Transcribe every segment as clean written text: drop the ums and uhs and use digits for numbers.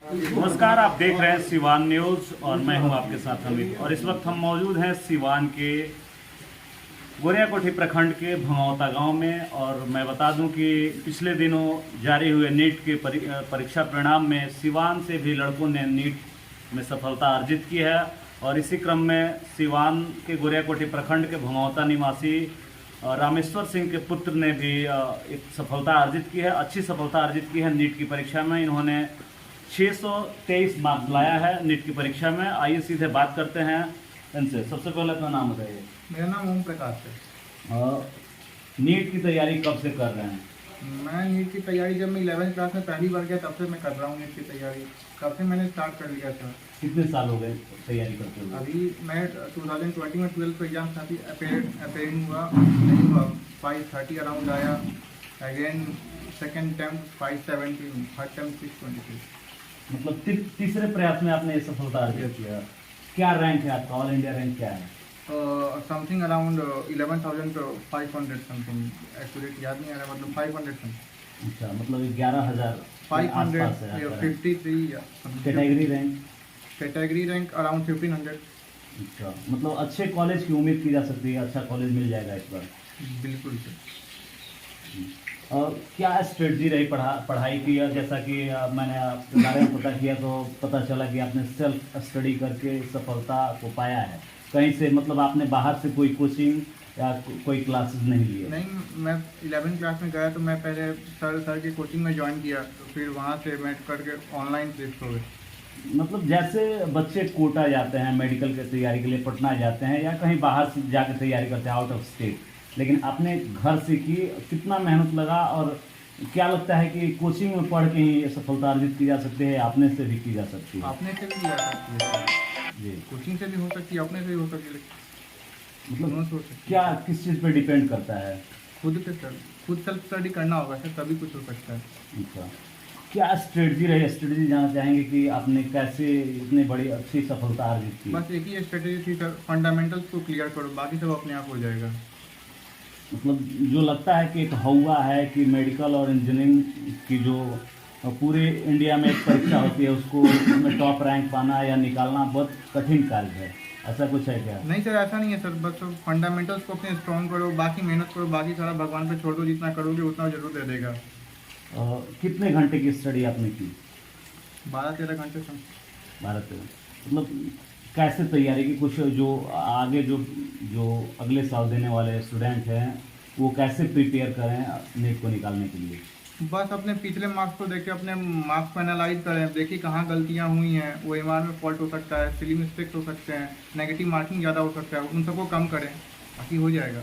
नमस्कार, आप देख रहे हैं सिवान न्यूज और मैं हूं आपके साथ अमित। और इस वक्त हम मौजूद हैं सिवान के गोरियाकोठी प्रखंड के भंगौता गांव में। और मैं बता दूं कि पिछले दिनों जारी हुए नीट के परीक्षा परिणाम में सिवान से भी लड़कों ने नीट में सफलता अर्जित की है। और इसी क्रम में सिवान के गोरियाकोठी प्रखंड के भंगौता निवासी रामेश्वर सिंह के पुत्र ने भी एक सफलता अर्जित की है, अच्छी सफलता अर्जित की है नीट की परीक्षा में। इन्होंने 623 मार्क्स लाया है नीट की परीक्षा में। आइए सीधे बात करते हैं इनसे। सबसे पहले अपना नाम बताइए। मेरा नाम ओम प्रकाश है। नीट की तैयारी कब से कर रहे हैं? मैं नीट की तैयारी जब मैं 11वीं क्लास में पहली बार गया तब से मैं कर रहा हूँ नीट की तैयारी। कब से मैंने स्टार्ट कर लिया था। कितने साल हो गए तैयारी करते हुए? अभी मैं 2020 में 12th एग्जाम था, अपेयरिंग हुआ नहीं हुआ, 530 अराउंड आया। Again second attempt 570, third attempt 623। मतलब तीसरे प्रयास में आपने ये सफलता अर्जित किया। क्या रैंक है आपका? ऑल इंडिया रैंक क्या है? समथिंग अराउंड 11,500 समथिंग, एक्यूरेट याद नहीं आ रहा, मतलब 500 समथिंग। अच्छा, मतलब 11,000 553 या category rank? Category rank around 1500। अच्छा, मतलब अच्छे कॉलेज की उम्मीद की जा सकती है, अच्छा कॉलेज मिल जाएगा इस बार। बिल्कुल सर। और क्या स्ट्रेटजी रही पढ़ाई की? जैसा कि मैंने आपके बारे में पता किया तो पता चला कि आपने सेल्फ स्टडी करके सफलता को पाया है। कहीं से, मतलब आपने बाहर से कोई कोचिंग या कोई क्लासेस नहीं लिए? नहीं, मैं 11वीं क्लास में गया तो मैं पहले सर की कोचिंग में ज्वाइन किया, तो फिर वहाँ से मैं करके ऑनलाइन शिफ्ट हो गए। मतलब जैसे बच्चे कोटा जाते हैं मेडिकल की तैयारी के लिए, पटना जाते हैं या कहीं बाहर से जाकर तैयारी करते हैं आउट ऑफ स्टेट, लेकिन आपने घर से की, कितना मेहनत लगा? और क्या लगता है कि कोचिंग में पढ़ के ही सफलता अर्जित की जा सकती है, अपने से भी की जा सकती है? अपने से भी जा सकती है जी, कोचिंग से भी हो सकती है, अपने से भी हो सकती है, मतलब क्या किस चीज़ पे डिपेंड करता है? खुद पे सर, खुद सेल्फ स्टडी करना होगा सर, तभी कुछ हो सकता है। अच्छा, क्या स्ट्रेटजी रही? स्ट्रेटजी जानना चाहेंगे कि आपने कैसे इतनी बड़ी अच्छी सफलता अर्जित की? बस एक ही स्ट्रेटेजी थी सर, फंडामेंटल्स को क्लियर करो, बाकी सब अपने आप हो जाएगा। मतलब जो लगता है कि एक हवा है कि मेडिकल और इंजीनियरिंग की जो पूरे इंडिया में एक परीक्षा होती है, उसको उसमें टॉप रैंक पाना या निकालना बहुत कठिन कार्य है, ऐसा कुछ है क्या? नहीं सर, ऐसा नहीं है सर, बस फंडामेंटल्स को अपने स्ट्रॉन्ग करो, बाकी मेहनत करो, बाकी सारा भगवान पे छोड़ दो, जितना करोगे उतना जरूर दे देगा। कितने घंटे की स्टडी आपने की? 12-13 घंटे सर। 12-13। मतलब कैसे तैयारी की? कुछ जो आगे जो जो अगले साल देने वाले स्टूडेंट हैं वो कैसे प्रिपेयर करें नीट को निकालने के लिए? बस अपने पिछले मार्क्स को देख के अपने मार्क्स को एनालाइज करें, देखिए कहाँ गलतियाँ हुई हैं, वो एमआर में फॉल्ट हो सकता है, सिली मिस्टेक्स हो सकते हैं, नेगेटिव मार्किंग ज़्यादा हो सकता है, उन सबको कम करें, बाकी हो जाएगा।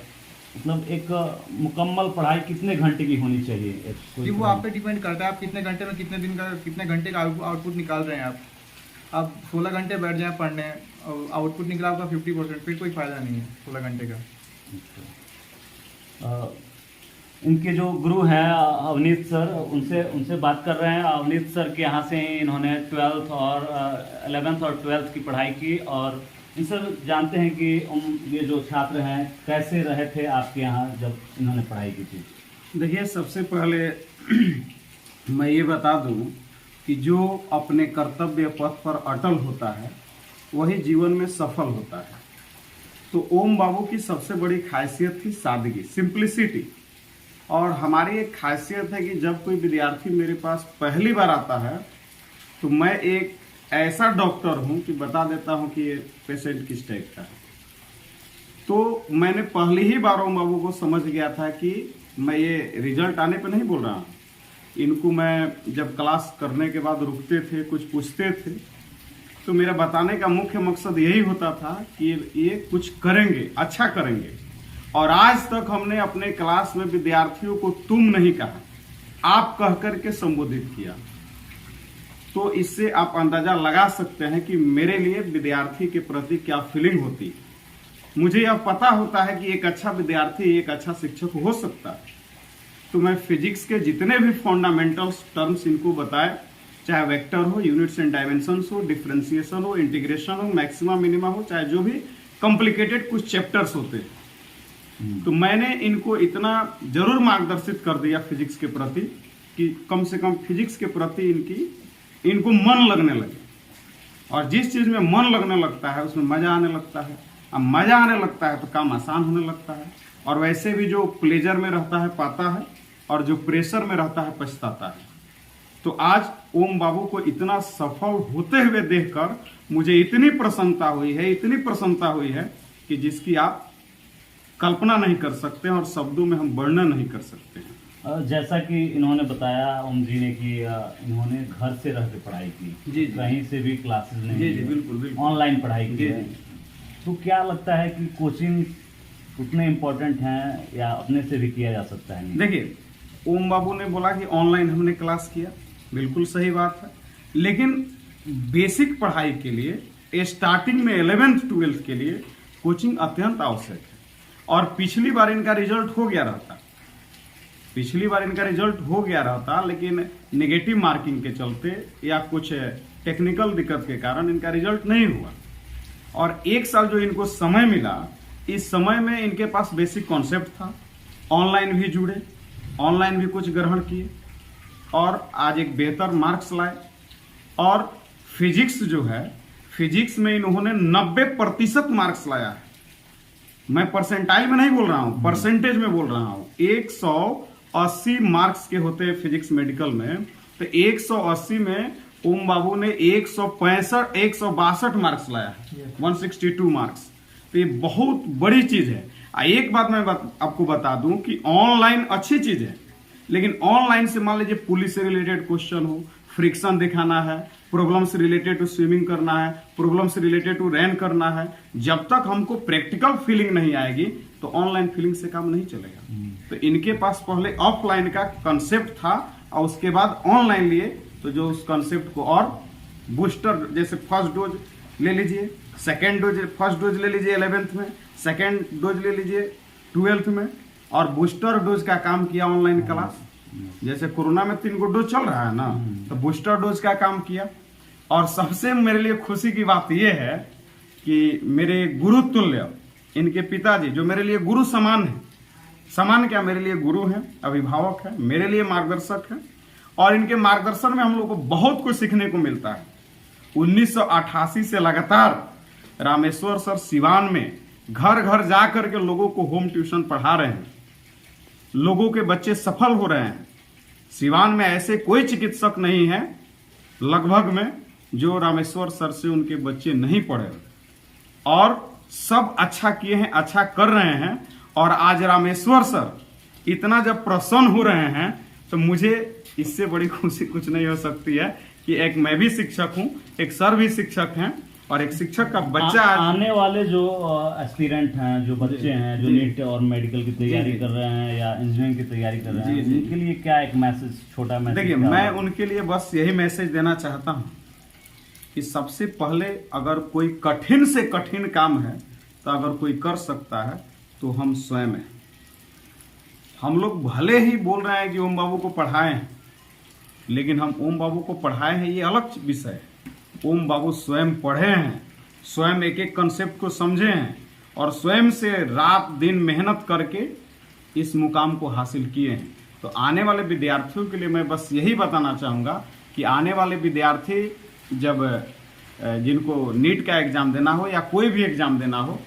मतलब एक मुकम्मल पढ़ाई कितने घंटे की होनी चाहिए? जी, वो आप पे डिपेंड करता है, आप कितने घंटे में कितने दिन का कितने घंटे का आउटपुट निकाल रहे हैं। आप 16 घंटे बैठ जाएँ पढ़ने और आउटपुट निकला आपका 50%, फिर कोई फ़ायदा नहीं है 16 घंटे का। इनके जो गुरु हैं अवनीत सर, उनसे बात कर रहे हैं। अवनीत सर के यहाँ से ही इन्होंने 12th और 11th और 12th की पढ़ाई की। और इनसे जानते हैं कि ये जो छात्र हैं कैसे रहे थे आपके यहाँ जब इन्होंने पढ़ाई की थी। देखिए, सबसे पहले मैं ये बता दूं कि जो अपने कर्तव्य पथ पर अटल होता है वही जीवन में सफल होता है। तो ओम बाबू की सबसे बड़ी खासियत थी सादगी, सिंप्लिसिटी। और हमारी एक खासियत है कि जब कोई विद्यार्थी मेरे पास पहली बार आता है तो मैं एक ऐसा डॉक्टर हूं कि बता देता हूं कि ये पेशेंट किस टाइप का है। तो मैंने पहली ही बार ओम बाबू को समझ गया था कि मैं ये रिजल्ट आने पे नहीं बोल रहा हूँ। इनको मैं जब क्लास करने के बाद रुकते थे, कुछ पूछते थे, तो मेरा बताने का मुख्य मकसद यही होता था कि ये कुछ करेंगे, अच्छा करेंगे। और आज तक हमने अपने क्लास में विद्यार्थियों को तुम नहीं कहा, आप कह करके संबोधित किया। तो इससे आप अंदाजा लगा सकते हैं कि मेरे लिए विद्यार्थी के प्रति क्या फीलिंग होती है। मुझे यह पता होता है कि एक अच्छा विद्यार्थी एक अच्छा शिक्षक हो सकता है। तो मैं फिजिक्स के जितने भी फंडामेंटल्स टर्म्स इनको बताए, चाहे वेक्टर हो, यूनिट्स एंड डायमेंशंस हो, डिफरेंशिएशन हो, इंटीग्रेशन हो, मैक्सिमा मिनिमा हो, चाहे जो भी कॉम्प्लिकेटेड कुछ चैप्टर्स होते, तो मैंने इनको इतना जरूर मार्गदर्शित कर दिया फिजिक्स के प्रति कि कम से कम फिजिक्स के प्रति इनकी इनको मन लगने लगे। और जिस चीज में मन लगने लगता है उसमें मजा आने लगता है। अब मजा आने लगता है तो काम आसान होने लगता है। और वैसे भी जो प्लेजर में रहता है पाता है, और जो प्रेशर में रहता है पछताता है। तो आज ओम बाबू को इतना सफल होते हुए देखकर मुझे इतनी प्रसन्नता हुई है, इतनी प्रसन्नता हुई है कि जिसकी आप कल्पना नहीं कर सकते हैं और शब्दों में हम वर्णन नहीं कर सकते हैं। जैसा कि इन्होंने बताया ओम जी ने कि इन्होंने घर से रह के पढ़ाई की, जी। कहीं से भी क्लासेस नहीं जी, लिए, बिल्कुल, बिल्कुल। ऑनलाइन पढ़ाई की जी, है। जी। तो क्या लगता है कि कोचिंग उतने इम्पोर्टेंट हैं या अपने से भी किया जा सकता है? देखिए, ओम बाबू ने बोला कि ऑनलाइन हमने क्लास किया, बिल्कुल सही बात है। लेकिन बेसिक पढ़ाई के लिए स्टार्टिंग में 11th 12th के लिए कोचिंग अत्यंत आवश्यक है। और पिछली बार इनका रिजल्ट हो गया रहता, लेकिन नेगेटिव मार्किंग के चलते या कुछ टेक्निकल दिक्कत के कारण इनका रिजल्ट नहीं हुआ। और एक साल जो इनको समय मिला, इस समय में इनके पास बेसिक कॉन्सेप्ट था, ऑनलाइन भी जुड़े, ऑनलाइन भी कुछ ग्रहण किए और आज एक बेहतर मार्क्स लाए। और फिजिक्स जो है, फिजिक्स में इन्होंने 90% मार्क्स लाया है। मैं परसेंटाइल में नहीं बोल रहा हूं, परसेंटेज में बोल रहा हूं। 180 मार्क्स के होते हैं फिजिक्स मेडिकल में, तो 180 में ओम बाबू ने 162 मार्क्स लाया है, 162 मार्क्स। तो ये बहुत बड़ी चीज है। एक बात मैं आपको बता दूं कि ऑनलाइन अच्छी चीज है, लेकिन ऑनलाइन से मान लीजिए पुलिस से रिलेटेड क्वेश्चन हो, फ्रिक्शन दिखाना है, प्रॉब्लम से रिलेटेड टू स्विमिंग करना है, प्रॉब्लम से रिलेटेड टू रैन करना है, जब तक हमको प्रैक्टिकल फीलिंग नहीं आएगी तो ऑनलाइन फीलिंग से काम नहीं चलेगा। तो इनके पास पहले ऑफलाइन का कंसेप्ट था और उसके बाद ऑनलाइन लिए, तो जो उस कंसेप्ट को और बूस्टर, जैसे फर्स्ट डोज ले लीजिए, सेकेंड डोज, फर्स्ट डोज ले लीजिए 11th में, सेकेंड डोज ले लीजिए 12th में, और बूस्टर डोज का काम किया ऑनलाइन क्लास। जैसे कोरोना में 3 डोज चल रहा है ना, तो बूस्टर डोज का काम किया। और सबसे मेरे लिए खुशी की बात यह है कि मेरे गुरु तुल्य इनके पिताजी, जो मेरे लिए गुरु समान है, समान क्या, मेरे लिए गुरु हैं, अभिभावक है, मेरे लिए मार्गदर्शक है। और इनके मार्गदर्शन में हम लोग को बहुत कुछ सीखने को मिलता है। 1988 से लगातार रामेश्वर सर सिवान में घर घर जा करके लोगों को होम ट्यूशन पढ़ा रहे हैं, लोगों के बच्चे सफल हो रहे हैं। सिवान में ऐसे कोई चिकित्सक नहीं है लगभग में जो रामेश्वर सर से उनके बच्चे नहीं पढ़े, और सब अच्छा किए हैं, अच्छा कर रहे हैं। और आज रामेश्वर सर इतना जब प्रसन्न हो रहे हैं तो मुझे इससे बड़ी खुशी कुछ नहीं हो सकती है कि एक मैं भी शिक्षक हूं, एक सर भी शिक्षक हैं, और एक शिक्षक का बच्चा आने वाले जो एस्पिरेंट हैं, जो बच्चे हैं, जो नीट और मेडिकल की तैयारी कर रहे हैं या इंजीनियरिंग की तैयारी कर रहे हैं, उनके लिए क्या एक मैसेज, छोटा मैसेज? देखिए, मैं उनके लिए बस यही मैसेज देना चाहता हूं कि सबसे पहले अगर कोई कठिन से कठिन काम है तो अगर कोई कर सकता है तो हम स्वयं हैं। हम लोग भले ही बोल रहे हैं कि ओम बाबू को पढ़ाए हैं, लेकिन हम ओम बाबू को पढ़ाए हैं ये अलग विषय है। ओम बाबू स्वयं पढ़े हैं, स्वयं एक एक कंसेप्ट को समझे हैं, और स्वयं से रात दिन मेहनत करके इस मुकाम को हासिल किए हैं। तो आने वाले विद्यार्थियों के लिए मैं बस यही बताना चाहूँगा कि आने वाले विद्यार्थी जब जिनको नीट का एग्जाम देना हो या कोई भी एग्जाम देना हो,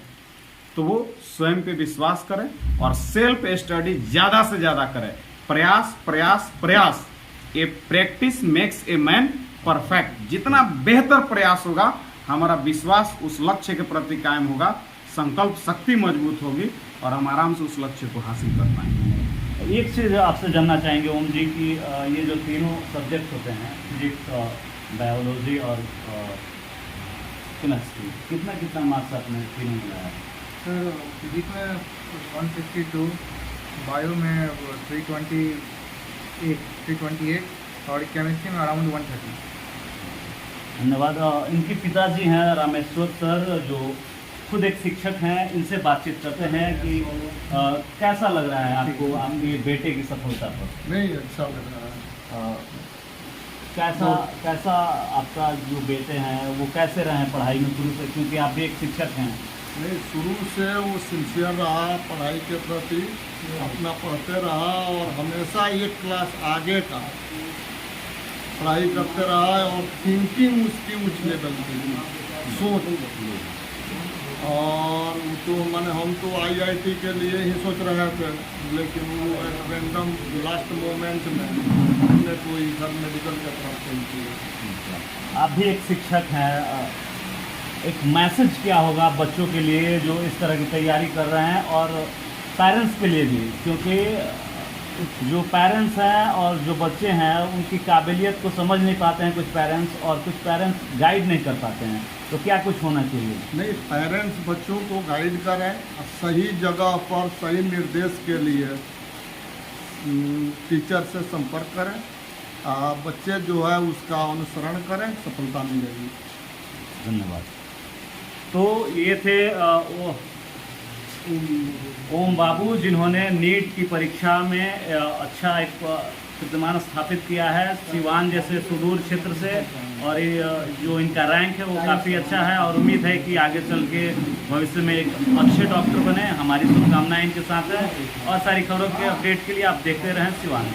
तो वो स्वयं पे विश्वास करें और सेल्फ स्टडी ज़्यादा से ज़्यादा करें। प्रयास प्रयास प्रयास, a practice makes a man perfect. जितना बेहतर प्रयास होगा, हमारा विश्वास उस लक्ष्य के प्रति कायम होगा, संकल्प शक्ति मजबूत होगी और हम आराम से उस लक्ष्य को हासिल कर पाएंगे। एक चीज़ आपसे जानना चाहेंगे ओम जी कि ये जो तीनों सब्जेक्ट होते हैं, फिजिक्स, बायोलॉजी और केमिस्ट्री, कितना कितना मार्क्स आपने तीनों में लाया? सर फिजिक्स में 162, बायो में 328 और केमिस्ट्री में अराउंड 130। धन्यवाद। इनके पिताजी हैं रामेश्वर सर, जो खुद एक शिक्षक हैं, इनसे बातचीत करते हैं कि कैसा लग रहा है आपको आपके बेटे की सफलता पर? नहीं, अच्छा लग रहा है। कैसा आपका जो बेटे हैं वो कैसे रहे हैं पढ़ाई में शुरू से, क्योंकि आप भी एक शिक्षक हैं? नहीं, शुरू से वो सिंसियर रहा पढ़ाई के प्रति, अपना पढ़ते रहा और हमेशा एक क्लास आगे का पढ़ाई करते रहा है और थिंकिंग उसकी उच्च लेवल की सोच। और वो तो मैंने हम तो आईआईटी के लिए ही सोच रहे थे, लेकिन वो एक रैंडम लास्ट मोमेंट में हमने कोई इधर मेडिकल का तरफ किया। आप भी एक शिक्षक हैं, एक मैसेज क्या होगा बच्चों के लिए जो इस तरह की तैयारी कर रहे हैं और पेरेंट्स के लिए भी, क्योंकि जो पेरेंट्स हैं और जो बच्चे हैं उनकी काबिलियत को समझ नहीं पाते हैं कुछ पेरेंट्स, और कुछ पेरेंट्स गाइड नहीं कर पाते हैं, तो क्या कुछ होना चाहिए? नहीं, पेरेंट्स बच्चों को गाइड करें और सही जगह पर सही निर्देश के लिए टीचर से संपर्क करें, बच्चे जो है उसका अनुसरण करें, सफलता मिलेगी। धन्यवाद। तो ये थे ओम बाबू, जिन्होंने नीट की परीक्षा में अच्छा एक कीर्तिमान स्थापित किया है सिवान जैसे सुदूर क्षेत्र से, और ये जो इनका रैंक है वो काफ़ी अच्छा है, और उम्मीद है कि आगे चल के भविष्य में एक अच्छे डॉक्टर बने। हमारी शुभकामनाएं इनके साथ है, और सारी खबरों के अपडेट के लिए आप देखते रहें सिवान।